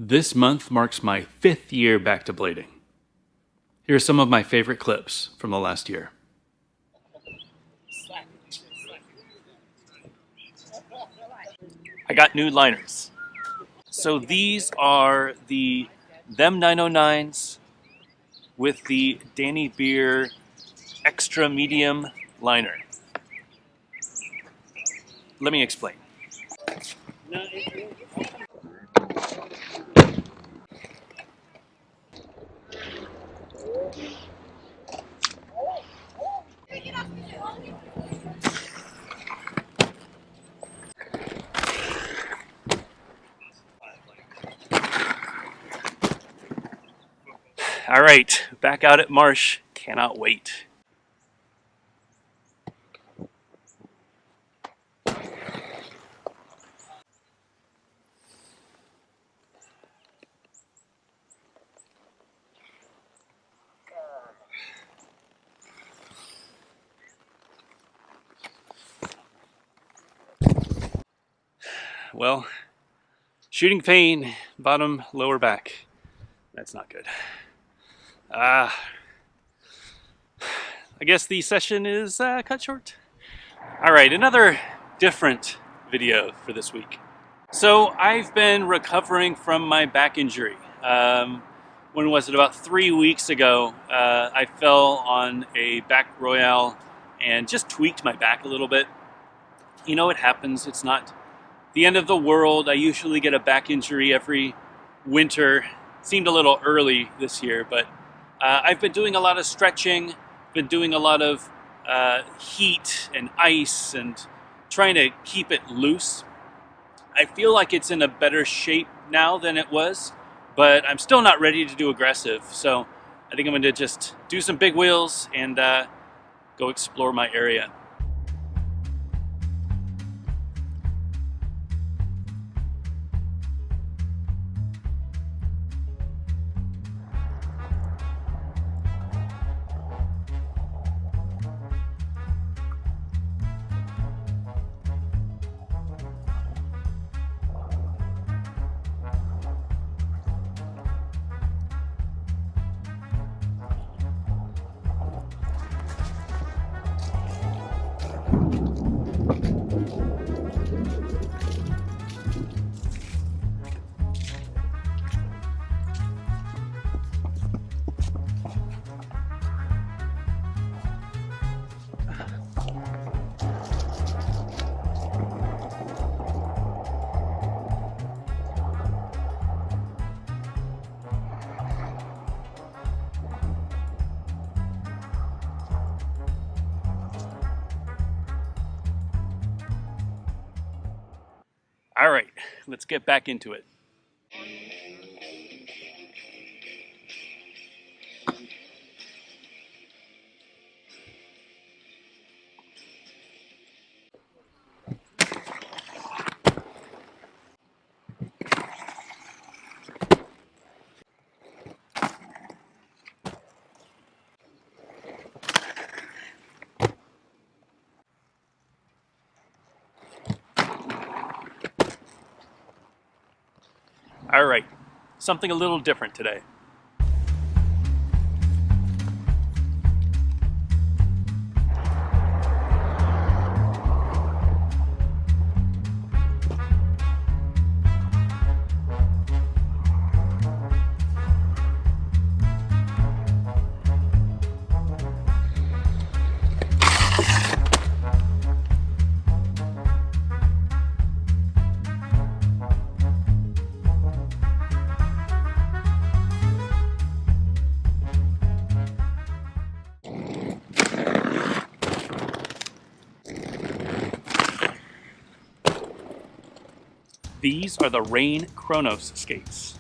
This month marks my 5th year back to blading. Here are some of my favorite clips from the last year. I got new liners. So these are the Them 909s with the Danny Beer extra medium liner. Let me explain. All right, back out at Marsh. Cannot wait. Well, shooting pain, bottom, lower back. That's not good. I guess the session is cut short. All right, another different video for this week. So I've been recovering from my back injury. When was it? About 3 weeks ago, I fell on a back royale and just tweaked my back a little bit. You know, it happens. It's not the end of the world. I usually get a back injury every winter. Seemed a little early this year, but I've been doing a lot of stretching, been doing a lot of heat and ice and trying to keep it loose. I feel like it's in a better shape now than it was, but I'm still not ready to do aggressive. So I think I'm going to just do some big wheels and go explore my area. All right, let's get back into it. All right, something a little different today. These are the Rain Chronos skates.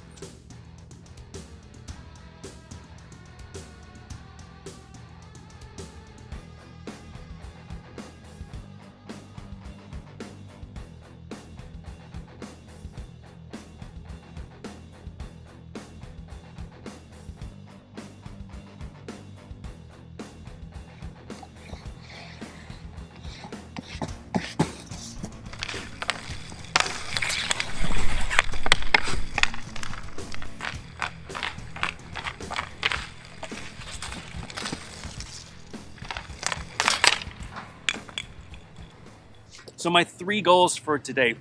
So my 3 goals for today.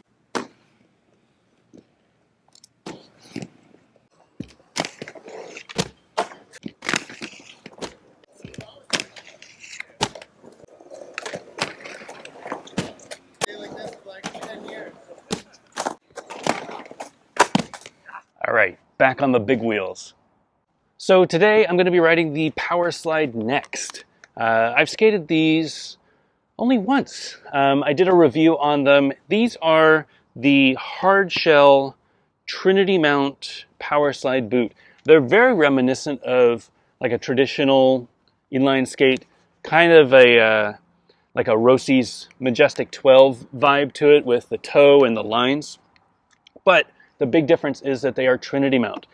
All right, back on the big wheels. So today I'm going to be riding the Power Slide Next. I've skated these only once. I did a review on them. These are the hard shell Trinity mount Power Slide boot. They're very reminiscent of like a traditional inline skate, kind of a like a Rossi's Majestic 12 vibe to it with the toe and the lines. But the big difference is that they are Trinity mount.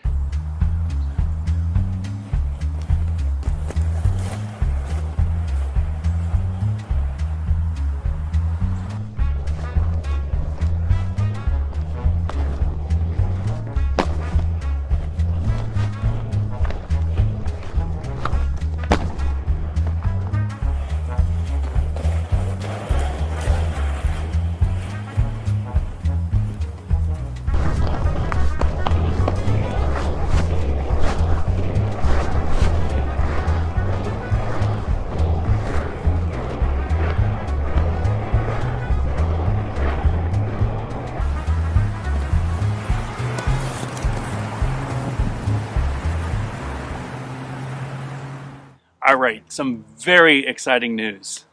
All right, some very exciting news.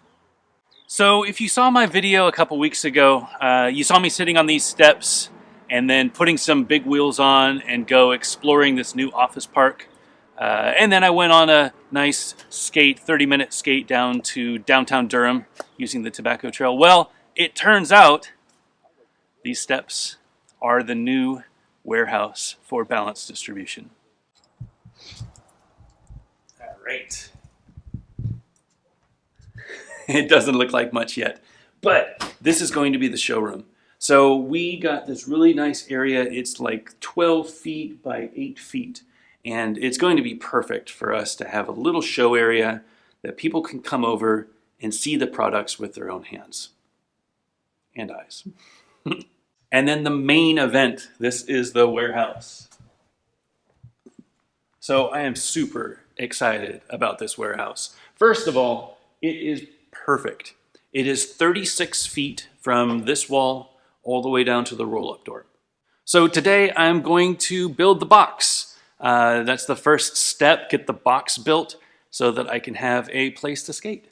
So if you saw my video a couple weeks ago, you saw me sitting on these steps and then putting some big wheels on and go exploring this new office park. And then I went on a nice skate, 30-minute skate down to downtown Durham using the Tobacco Trail. Well, it turns out these steps are the new warehouse for balance distribution. All right. It doesn't look like much yet, but this is going to be the showroom. So we got this really nice area. It's like 12 feet by 8 feet, and it's going to be perfect for us to have a little show area that people can come over and see the products with their own hands and eyes. And then the main event, this is the warehouse. So I am super excited about this warehouse. First of all, it is perfect. It is 36 feet from this wall all the way down to the roll-up door. So today I'm going to build the box. That's the first step, get the box built so that I can have a place to skate.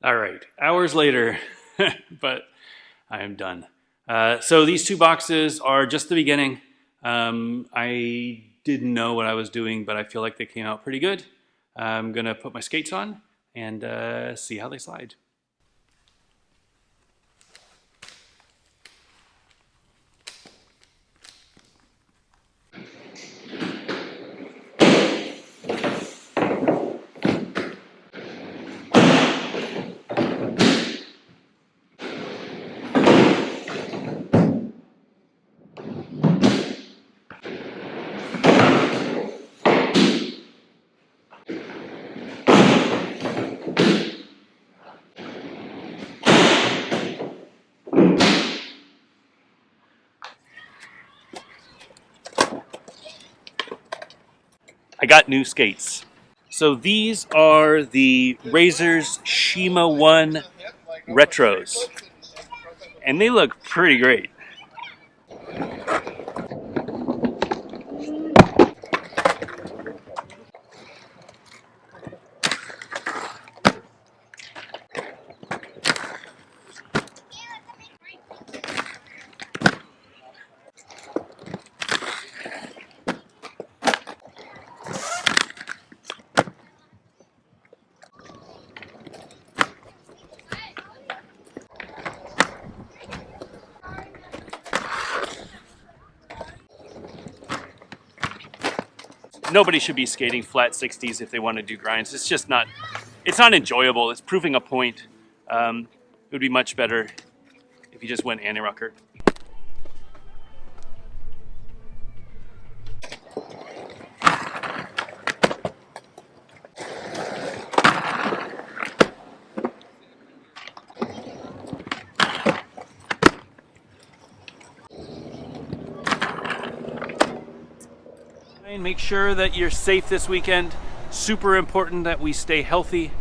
All right, hours later, but I am done. So these 2 boxes are just the beginning. I didn't know what I was doing, but I feel like they came out pretty good. I'm gonna put my skates on and see how they slide. I got new skates. So these are the Razor's Shima 1 Retros, and they look pretty great. nobody should be skating flat 60s if they want to do grinds. It's just not, it's not enjoyable. It's proving a point. It would be much better if you just went anti-rocker. Make sure that you're safe this weekend. Super important that we stay healthy.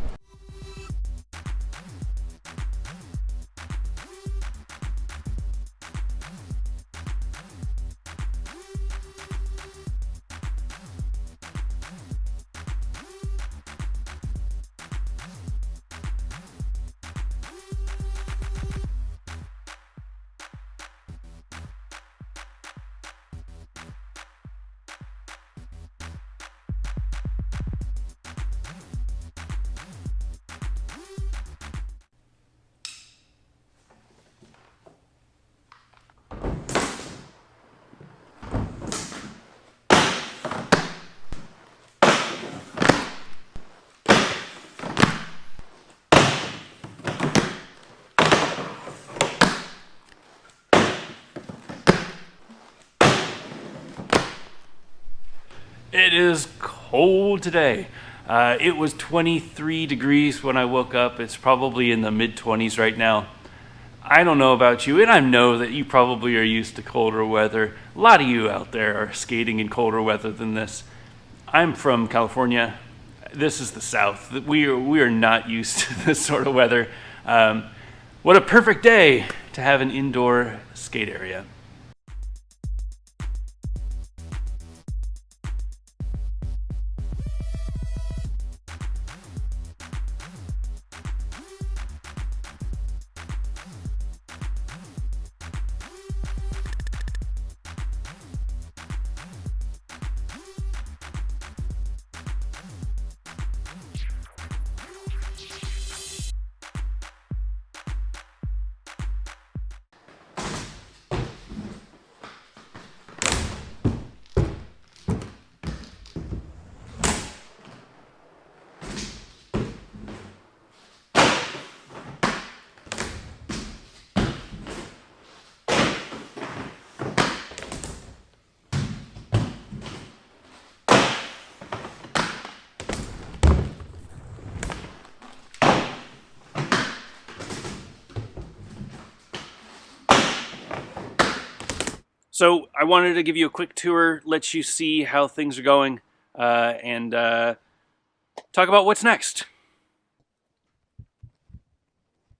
It is cold today. It was 23 degrees when I woke up. It's probably in the mid-20s right now. I don't know about you, and I know that you probably are used to colder weather. A lot of you out there are skating in colder weather than this. I'm from California. This is the South. We are not used to this sort of weather. What a perfect day to have an indoor skate area. So I wanted to give you a quick tour, let you see how things are going, and talk about what's next.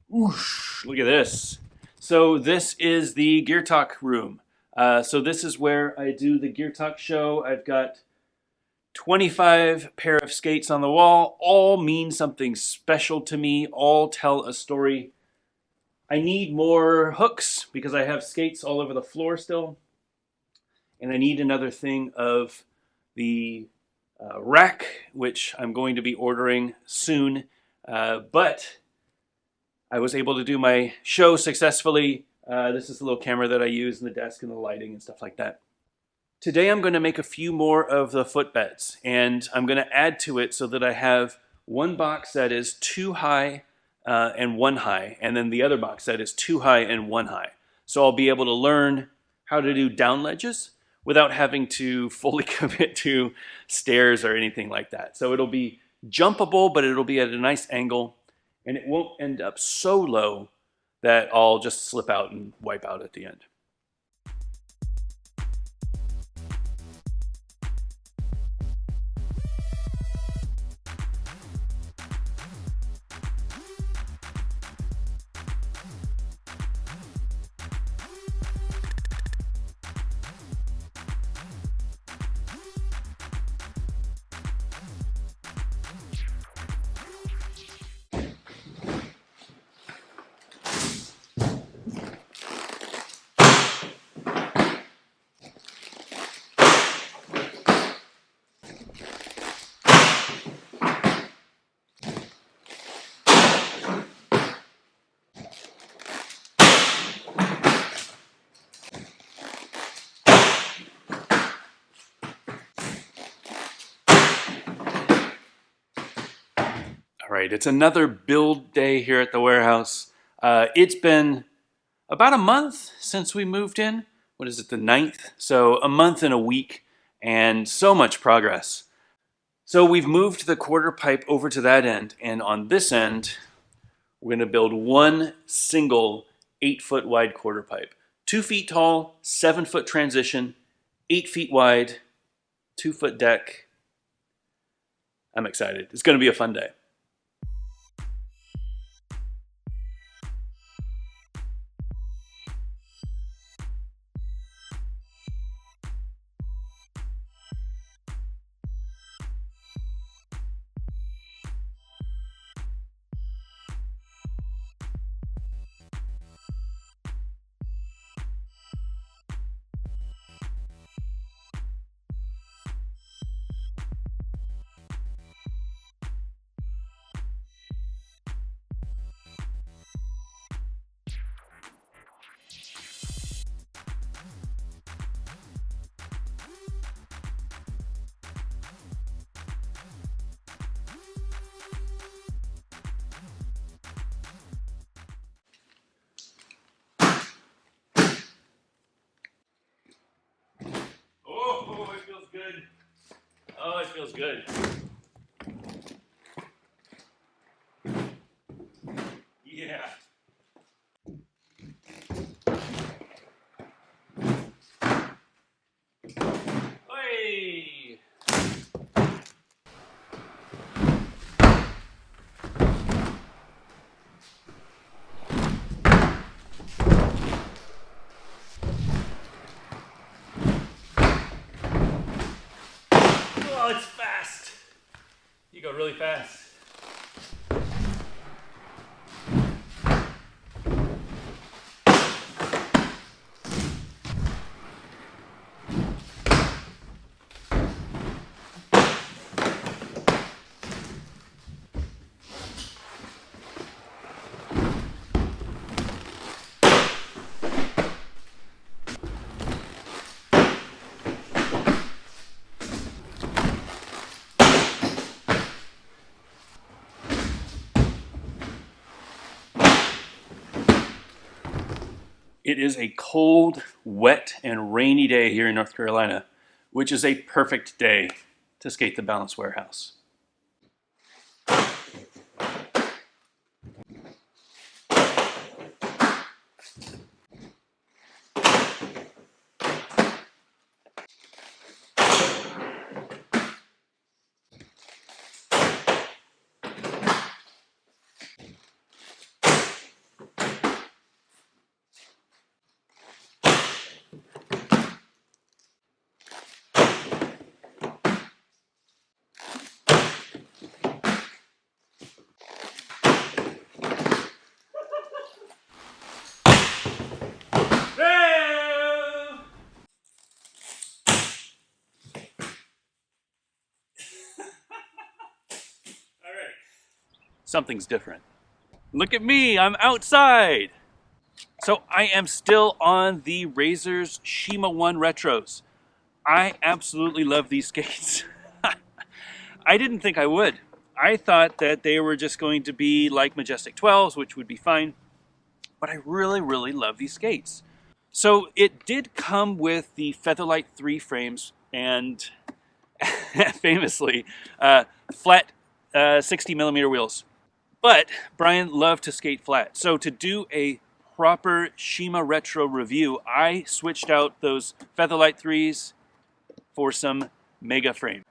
Whoosh, look at this. So this is the Gear Talk room. So this is where I do the Gear Talk show. I've got 25 pair of skates on the wall. All mean something special to me. All tell a story. I need more hooks because I have skates all over the floor still. And I need another thing of the rack, which I'm going to be ordering soon. But I was able to do my show successfully. This is the little camera that I use in the desk and the lighting and stuff like that. Today I'm going to make a few more of the footbeds, and I'm going to add to it so that I have one box that is 2 high and 1 high, and then the other box that is 2 high and 1 high. So I'll be able to learn how to do down ledges without having to fully commit to stairs or anything like that. So it'll be jumpable, but it'll be at a nice angle, and it won't end up so low that I'll just slip out and wipe out at the end. right, it's another build day here at the warehouse. It's been about a month since we moved in. What is it, the 9th? So a month and a week, and so much progress. So we've moved the quarter pipe over to that end, and on this end, we're going to build one single 8-foot wide quarter pipe. 2 feet tall, 7-foot transition, 8 feet wide, 2-foot deck. I'm excited. It's going to be a fun day. Oh, it feels good. Oh, it feels good. Yeah. Hey! Oh, it's fast. You go really fast. It is a cold, wet, and rainy day here in North Carolina, which is a perfect day to skate the Balance Warehouse. Something's different. Look at me, I'm outside. So I am still on the Razor's Shima 1 Retros. I absolutely love these skates. I didn't think I would. I thought that they were just going to be like Majestic 12s, which would be fine. But I really, really love these skates. So it did come with the Featherlight 3 frames and famously flat 60 millimeter wheels. But Brian loved to skate flat. So to do a proper Shima Retro review, I switched out those Featherlight 3s for some Mega frame.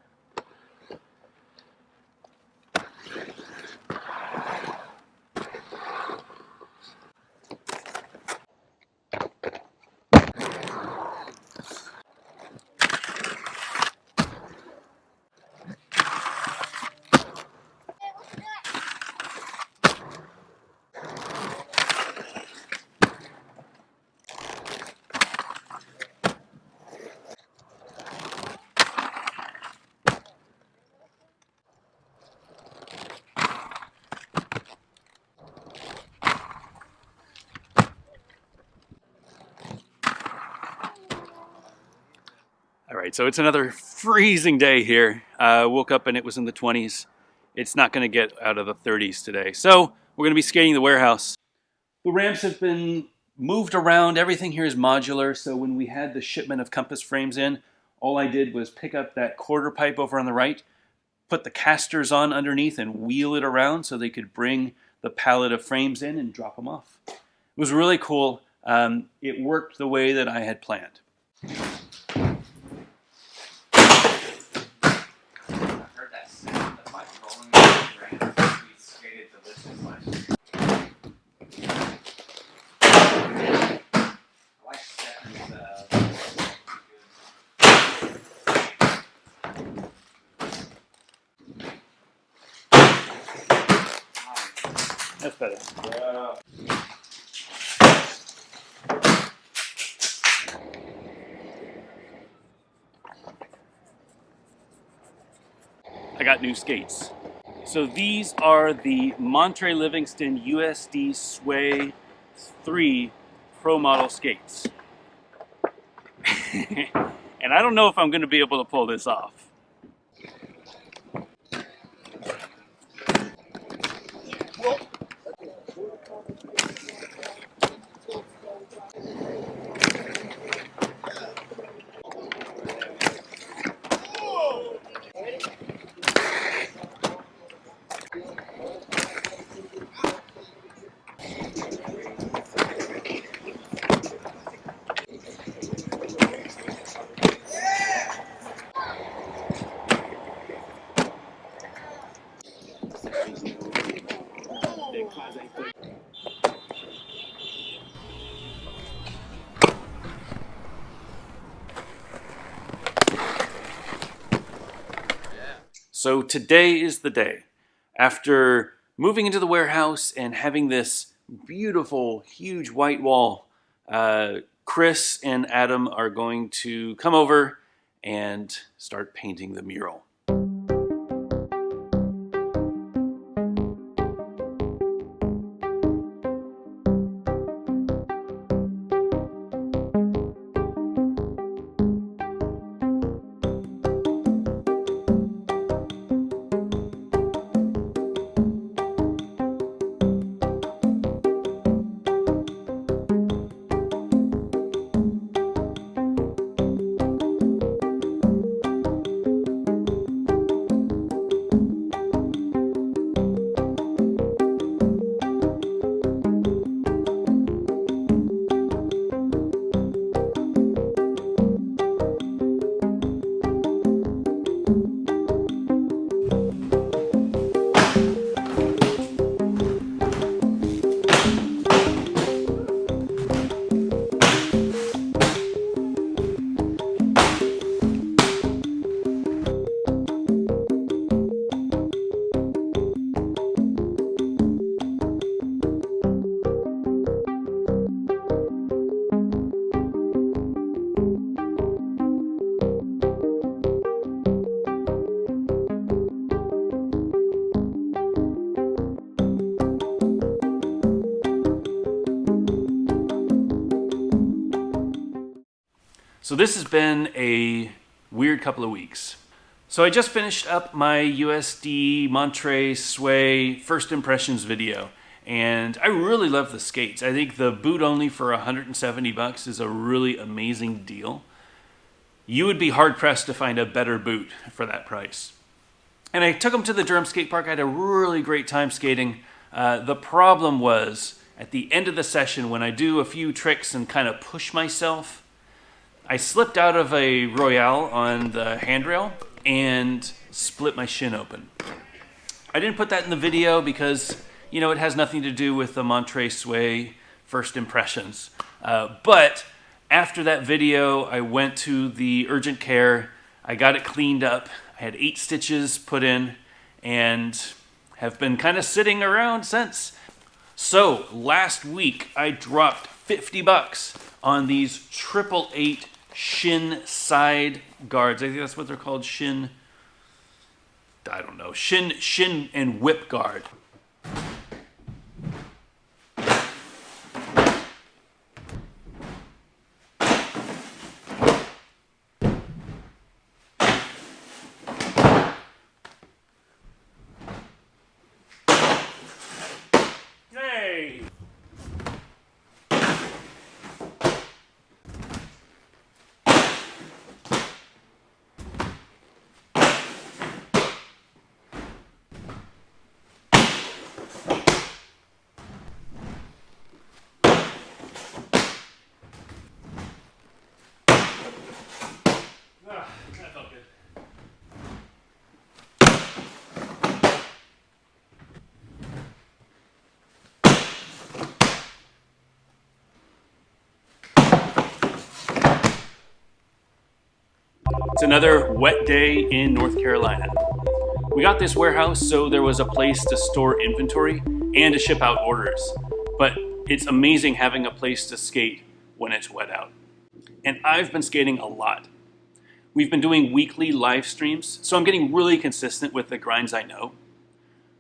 All right, so it's another freezing day here. Woke up and it was in the 20s. it's not going to get out of the 30s today. So we're going to be skating the warehouse. The ramps have been moved around. Everything here is modular. So when we had the shipment of compass frames in, all I did was pick up that quarter pipe over on the right, put the casters on underneath and wheel it around so they could bring the pallet of frames in and drop them off. It was really cool. It worked the way that I had planned. That's better. Yeah. I got new skates. So these are the Montre Livingston USD Sway 3 Pro Model skates. And I don't know if I'm going to be able to pull this off. So today is the day. After moving into the warehouse and having this beautiful, huge white wall, Chris and Adam are going to come over and start painting the mural. So this has been a weird couple of weeks. So I just finished up my USD Montre Sway first impressions video, and I really love the skates. I think the boot only for $170 is a really amazing deal. You would be hard pressed to find a better boot for that price. And I took them to the Durham skate park. I had a really great time skating. The problem was at the end of the session when I do a few tricks and kind of push myself, I slipped out of a Royale on the handrail and split my shin open. I didn't put that in the video because, you know, it has nothing to do with the Montre Sway first impressions. But after that video, I went to the urgent care. I got it cleaned up. I had 8 stitches put in and have been kind of sitting around since. So last week, I dropped $50 on these 888 shin side guards. I think that's what they're called. Shin and whip guard. It's another wet day in North Carolina. We got this warehouse so there was a place to store inventory and to ship out orders. But it's amazing having a place to skate when it's wet out. And I've been skating a lot. We've been doing weekly live streams, so I'm getting really consistent with the grinds I know.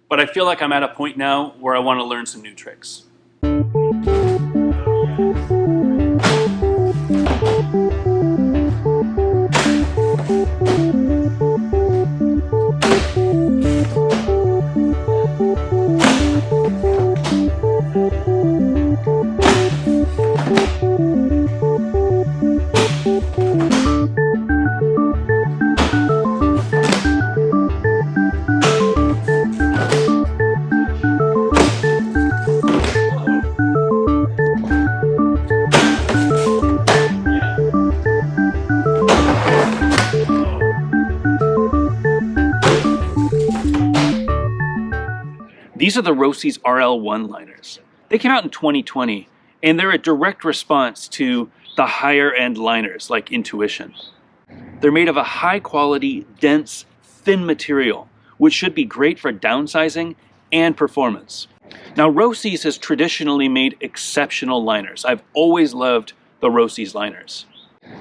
But I feel like I'm at a point now where I want to learn some new tricks. These are the Rossi's RL1 liners. They came out in 2020, and they're a direct response to the higher-end liners like Intuition. They're made of a high-quality, dense, thin material, which should be great for downsizing and performance. Now, Rossi's has traditionally made exceptional liners. I've always loved the Rossi's liners.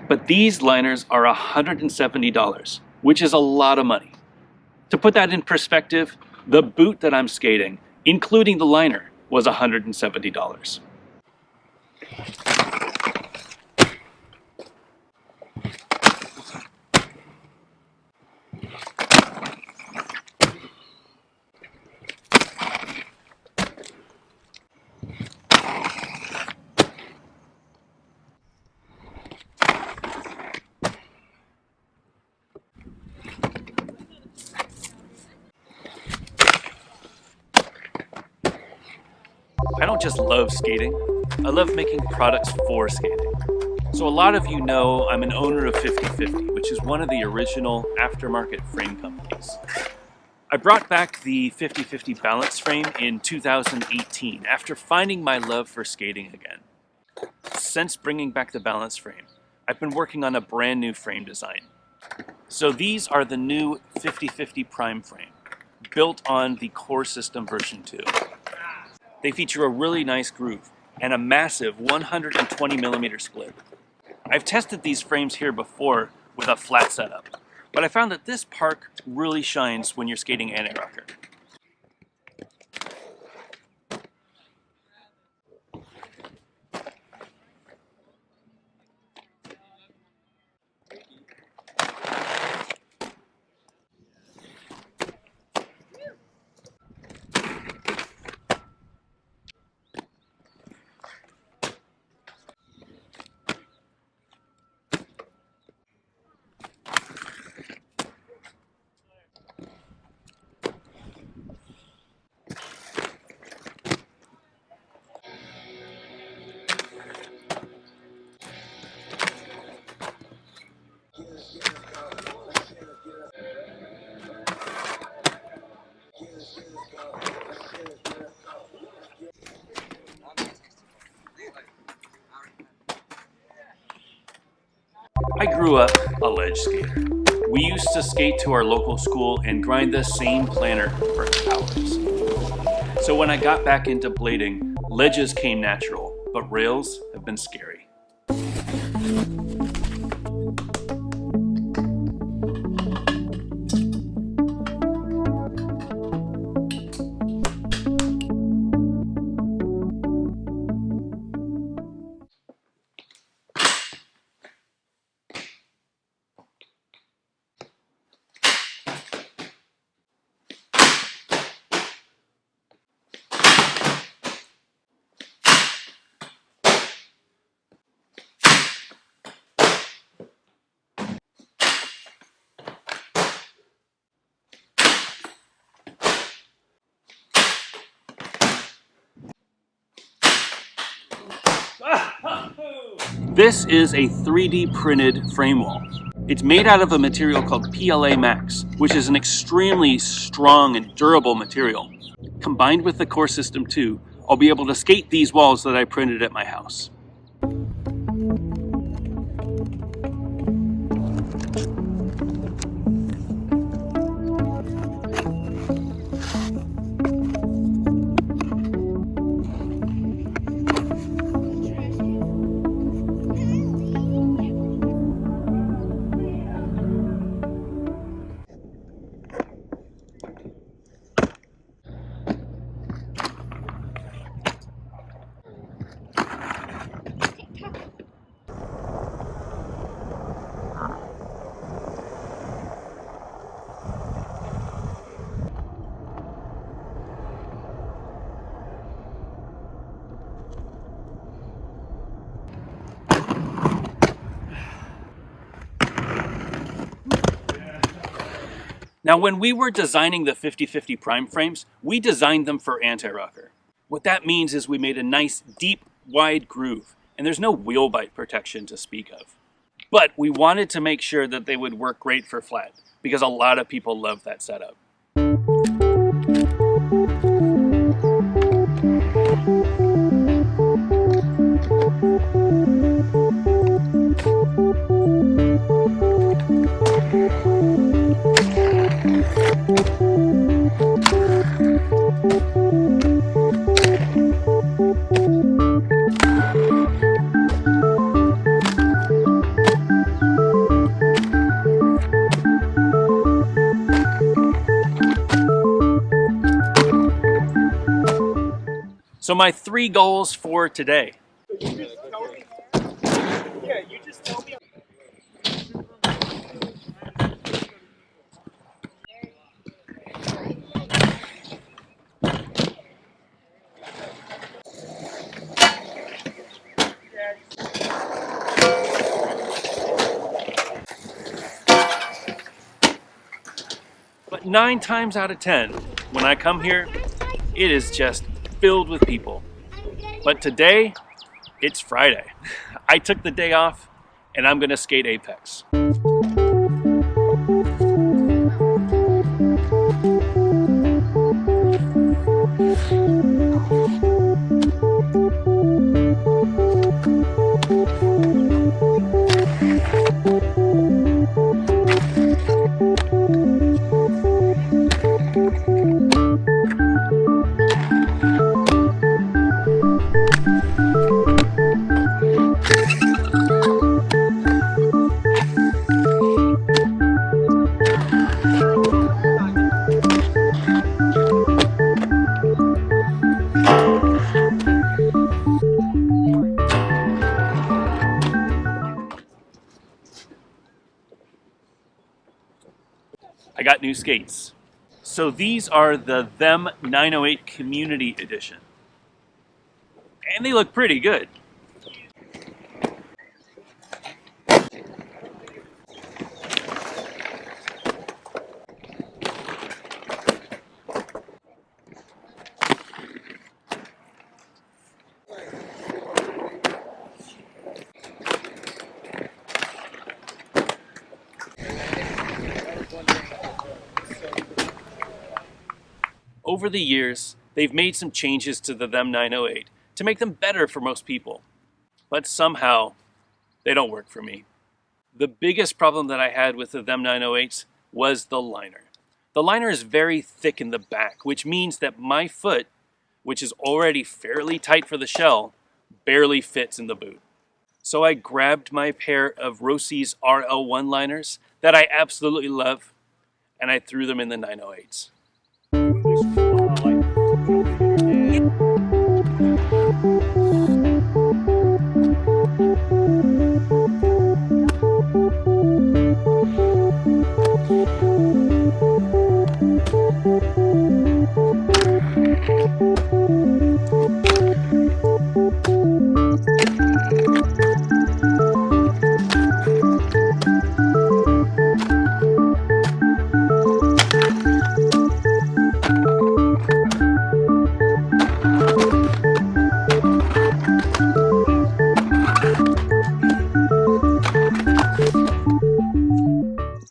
But these liners are $170, which is a lot of money. To put that in perspective, the boot that I'm skating, including the liner, was $170. I don't just love skating, I love making products for skating. So a lot of you know I'm an owner of 50/50, which is one of the original aftermarket frame companies. I brought back the 50/50 balance frame in 2018 after finding my love for skating again. Since bringing back the balance frame, I've been working on a brand new frame design. So these are the new 50/50 Prime frame, built on the Core System version 2. They feature a really nice groove and a massive 120mm split. I've tested these frames here before with a flat setup, but I found that this park really shines when you're skating anti-rocker. I grew up a ledge skater. We used to skate to our local school and grind the same planner for hours. So when I got back into blading, ledges came natural, but rails have been scary. This is a 3D printed frame wall. It's made out of a material called PLA Max, which is an extremely strong and durable material. Combined with the Core System 2, I'll be able to skate these walls that I printed at my house. Now, when we were designing the 50/50 prime frames, we designed them for anti-rocker. What that means is we made a nice, deep, wide groove, and there's no wheel bite protection to speak of. But we wanted to make sure that they would work great for flat, because a lot of people love that setup. So my 3 goals for today. But 9 times out of 10, when I come here, it is just filled with people. But today, it's Friday. I took the day off, and I'm gonna skate Apex. I got new skates. So these are the Them 908 Community Edition. And they look pretty good. Over the years, they've made some changes to the Them 908 to make them better for most people. But somehow, they don't work for me. The biggest problem that I had with the Them 908s was the liner. The liner is very thick in the back, which means that my foot, which is already fairly tight for the shell, barely fits in the boot. So I grabbed my pair of Rossi's RL1 liners that I absolutely love, and I threw them in the 908s.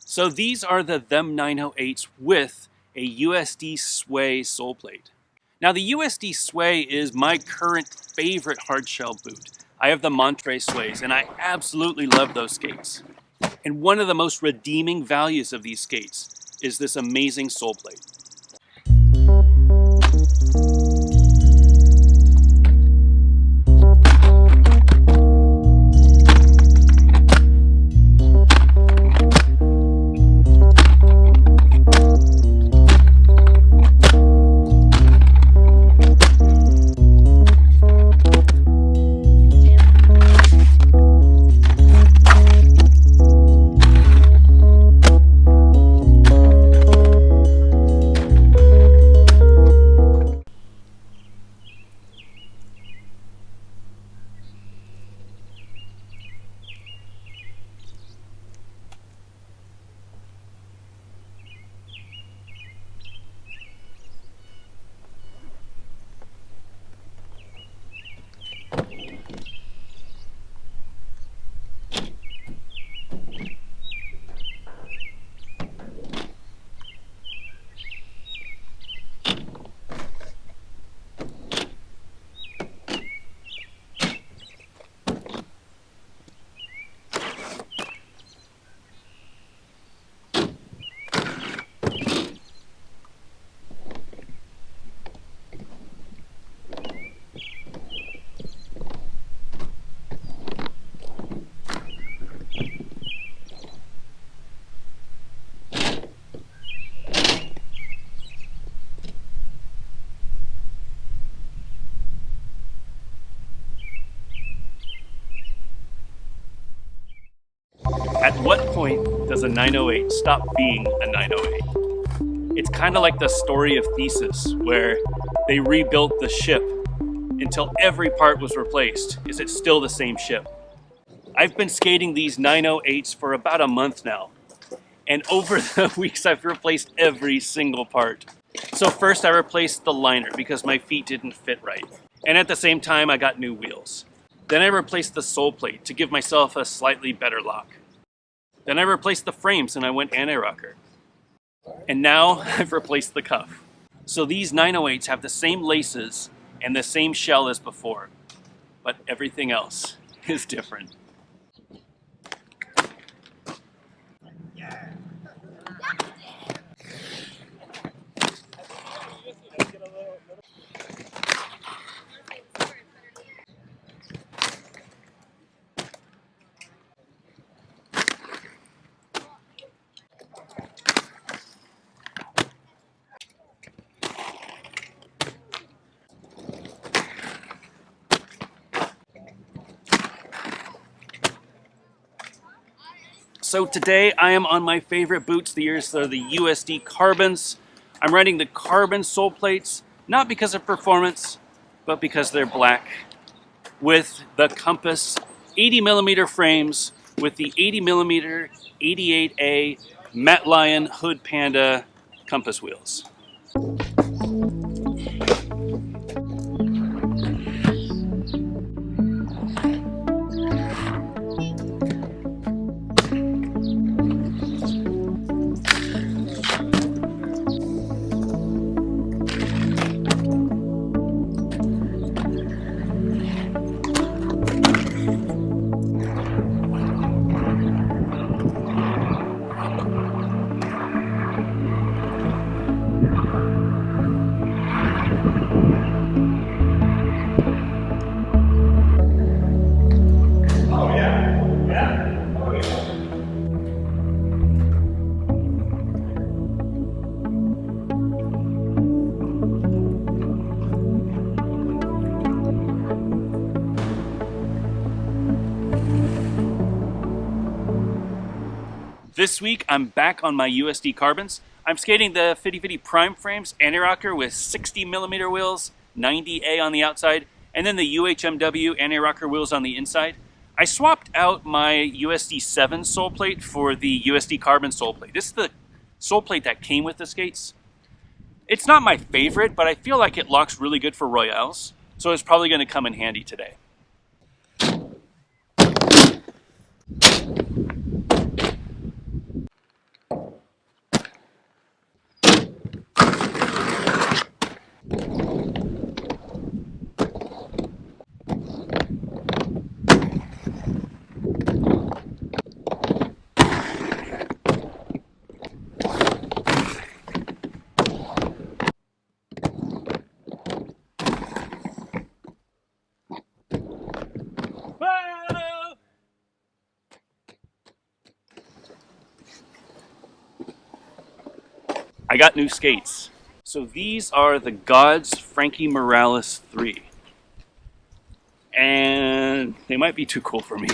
So these are the Them 908s with a USD Sway sole plate. Now the USD Sway is my current favorite hardshell boot. I have the Montre Sways and I absolutely love those skates. And one of the most redeeming values of these skates is this amazing sole plate. At what point does a 908 stop being a 908? It's kind of like the story of Theseus, where they rebuilt the ship until every part was replaced. Is it still the same ship? I've been skating these 908s for about a month now, and over the weeks I've replaced every single part. So first I replaced the liner because my feet didn't fit right, and at the same time I got new wheels. Then I replaced the sole plate to give myself a slightly better lock. Then I replaced the frames and I went anti-rocker. And now I've replaced the cuff. So these 908s have the same laces and the same shell as before, but everything else is different. So today I am on my favorite boots. These are the USD Carbons. I'm riding the carbon sole plates, not because of performance, but because they're black, with the Compass 80mm frames with the 80mm 88A Matt Lion Hood Panda Compass wheels. This week, I'm back on my USD Carbons. I'm skating the 50/50 Prime Frames anti-rocker with 60mm wheels, 90A on the outside, and then the UHMW anti-rocker wheels on the inside. I swapped out my USD 7 sole plate for the USD Carbon sole plate. This is the sole plate that came with the skates. It's not my favorite, but I feel like it locks really good for Royales, so it's probably going to come in handy today. I got new skates. So these are the Gods Frankie Morales 3. And they might be too cool for me.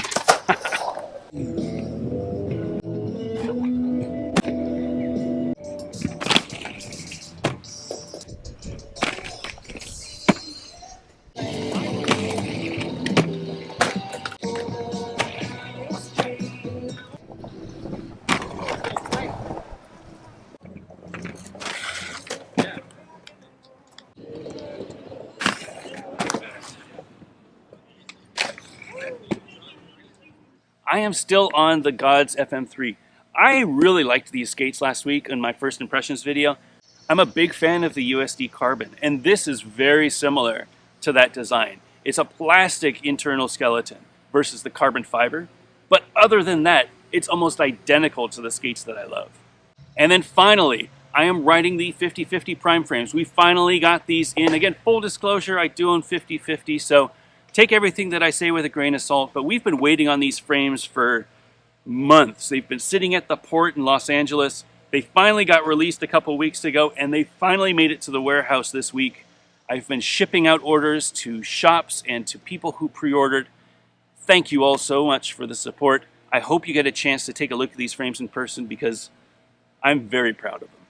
I am still on the Gods FM3. I really liked these skates last week in my first impressions video. I'm a big fan of the USD Carbon, and this is very similar to that design. It's a plastic internal skeleton versus the carbon fiber, but other than that, it's almost identical to the skates that I love. And then finally, I am riding the 50/50 Prime Frames. We finally got these in. Again, full disclosure, I do own 50/50, so take everything that I say with a grain of salt, but we've been waiting on these frames for months. They've been sitting at the port in Los Angeles. They finally got released a couple weeks ago, and they finally made it to the warehouse this week. I've been shipping out orders to shops and to people who pre-ordered. Thank you all so much for the support. I hope you get a chance to take a look at these frames in person because I'm very proud of them.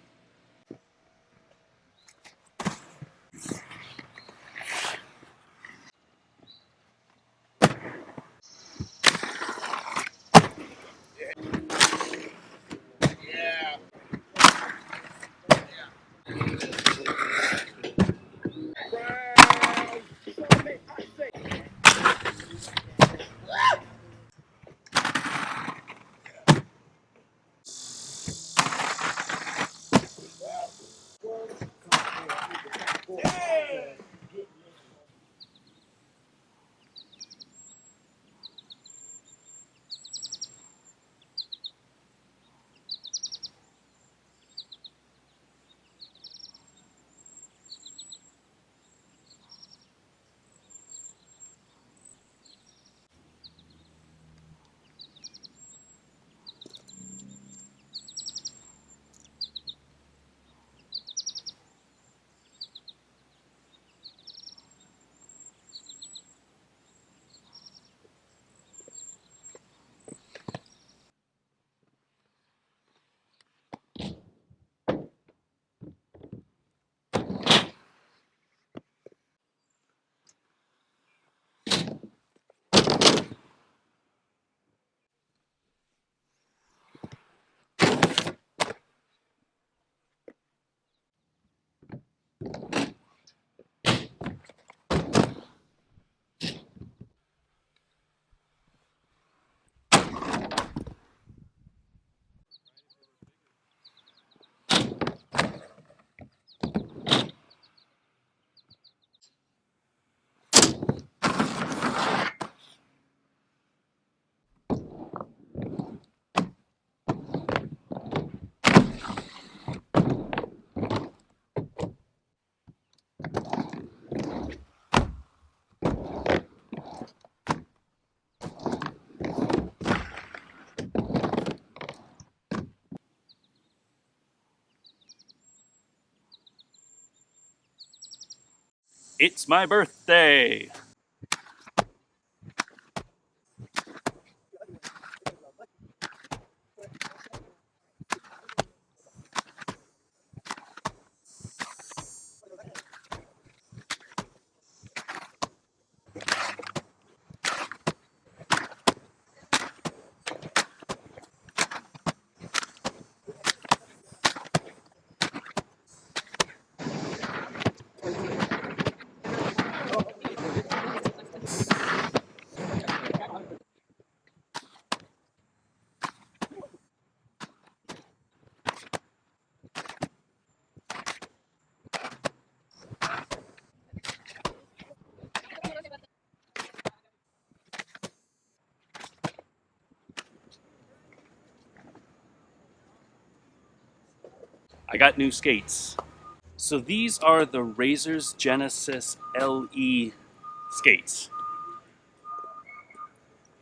It's my birthday! I got new skates. So these are the Razor's Genesis LE skates.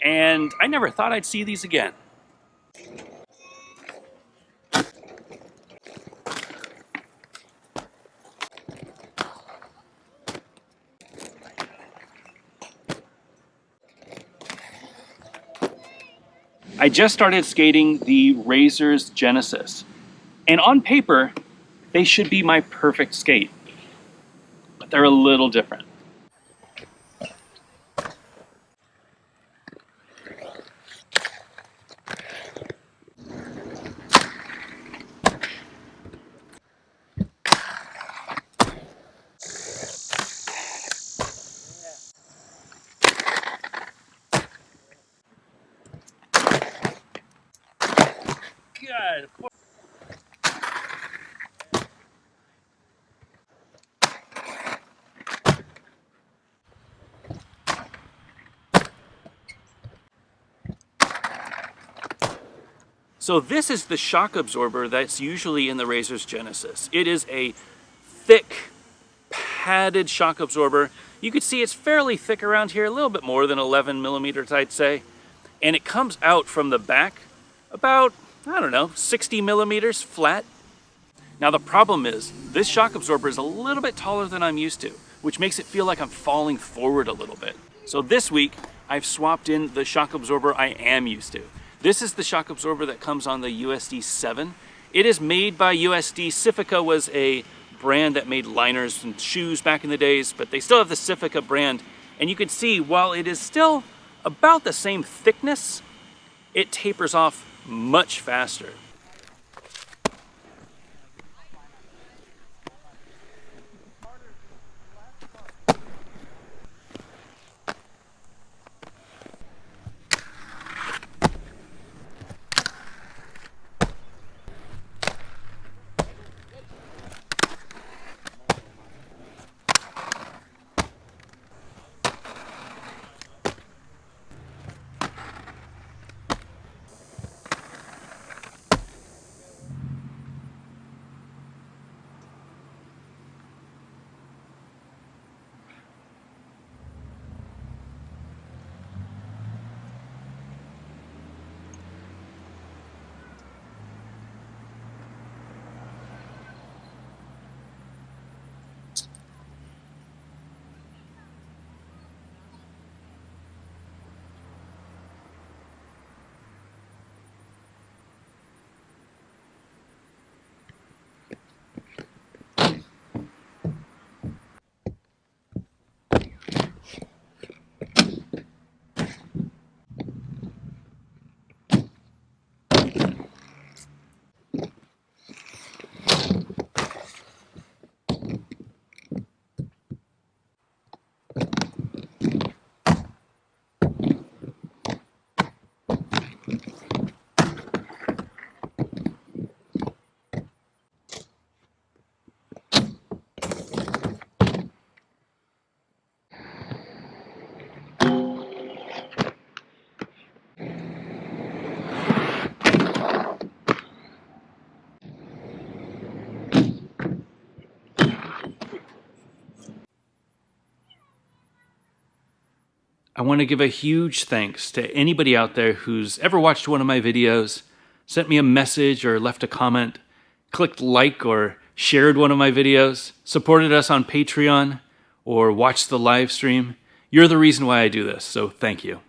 And I never thought I'd see these again. I just started skating the Razor's Genesis. And on paper, they should be my perfect skate. But they're a little different. God. So this is the shock absorber that's usually in the Razor's Genesis. It is a thick, padded shock absorber. You can see it's fairly thick around here, a little bit more than 11 millimeters, I'd say. And it comes out from the back about, I don't know, 60 millimeters flat. Now the problem is, this shock absorber is a little bit taller than I'm used to, which makes it feel like I'm falling forward a little bit. So this week, I've swapped in the shock absorber I am used to. This is the shock absorber that comes on the USD7. It is made by USD. Civica was a brand that made liners and shoes back in the days, but they still have the Civica brand. And you can see, while it is still about the same thickness, it tapers off much faster. I want to give a huge thanks to anybody out there who's ever watched one of my videos, sent me a message or left a comment, clicked like or shared one of my videos, supported us on Patreon, or watched the live stream. You're the reason why I do this, so thank you.